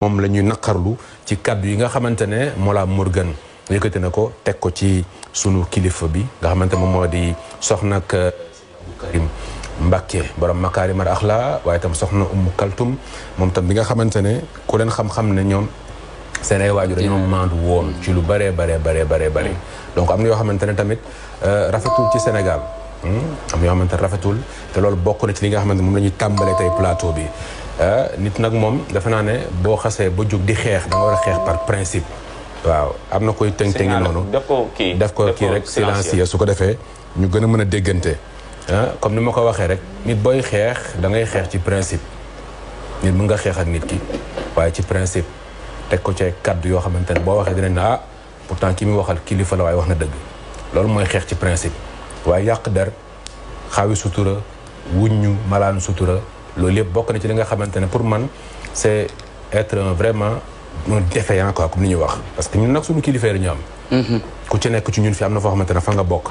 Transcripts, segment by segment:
moom la ñuy naqarlu ci kàddu yi nga xamante ne Mollah Morgun yëkkati na ko teg ko ci sunu kilifa bi nga xamante moom moo di soxna ak Karim Mbacké borom Makarimal Akhlaq waaye tam soxna Umu Kaltum moom tam bi nga xamante ne ku leen xam-xam ne ñoom seen ay waajur dañoo maandu woon ci lu bëree bëri donc am na yoo xamante ne tamit rafetul ci Sénégal am na yoo xamante ne rafetul te loolu bokk na ci li nga xamante moom la ñuy tàmbalee tey plateau bi nit nag moom defe naa ne boo xasee ba jóg di xeex da nga war a xeex par principe waaw am na koy tëng-tëngi noonu def ko kii rek silencieux su ko defee ñu gën a mën a déggante comme ni ma ko waxee rek nit booy xeex da ngay xeex ci principe nit mën nga xeex ak nit ki waaye ci principe teg ko ci kaddu yoo xamante ne boo waxee dinañ ne ah pourtant ki muy waxal kilifa la waaye wax na dëgg loolu mooy xeex ci principe waaye yàq der xaawi sutura wuññu malaanu sutura loolu yëpp bokk na ci li nga xamante ne pour man c'est être vraiment un défaillant quoi comme ni ñuy wax parce que ñun nag suñu kilifee la ñu am ku ci nekk ci ñun fi am na foo xamante ne fa nga bokk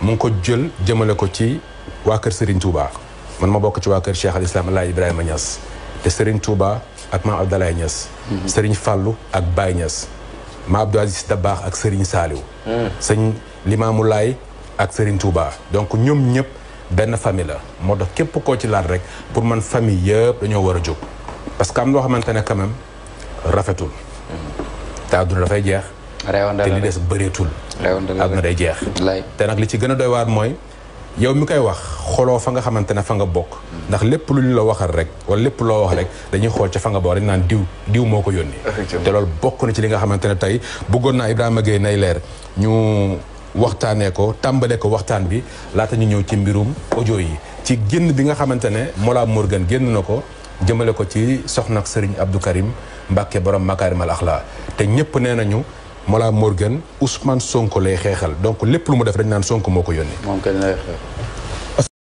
mu ngi ko jël jëmale ko ci waa kër Serigne Touba man ma bokk ci waa kër Cheikh al Islam Alaaji Ibrahima Niass te Serigne Touba ak Maam Abdoulaye Niass Serigne Fallou ak Baye Niass Maam Abdou Aziz Dabakh ak Serigne Saliou sëñ Limamou Laye ak Serigne Touba donc ñoom ñëpp benn famille la moo tax képp koo ci laal rek pour man famille yëpp dañoo war a jóg parce que am loo xamante ne quand même rafetul te àdduna dafay jeex te li des bëreetul àdduna day jeex te nag li ci gën a doy waar mooy yow mi koy wax xoloo fa nga xamante ne fa nga bokk ndax lépp lu ñu la waxal rek wala lépp loo wax rek dañuy xool ca fa nga bokk dañu naan diw moo ko yónni te loolu bokk na ci li nga xamante ne tey bëggoon naa Ibrahima Gueye nay leer ñu waxtaanee ko tàmbalee ko waxtaan bi laata ñu ñëw ci mbirum audio yi ci génn bi nga xamante ne Mollah Morgun génn na ko jëmale ko ci soxna ak Serigne Abdou Karim Mbacké borom Makarimal Akhlaq te ñëpp nee nañu Mollah Morgun Ousmane Sonko lay xeexal donc lépp lu mu def dañ naan Sonko moo ko yónni. moom kenn lay xeex.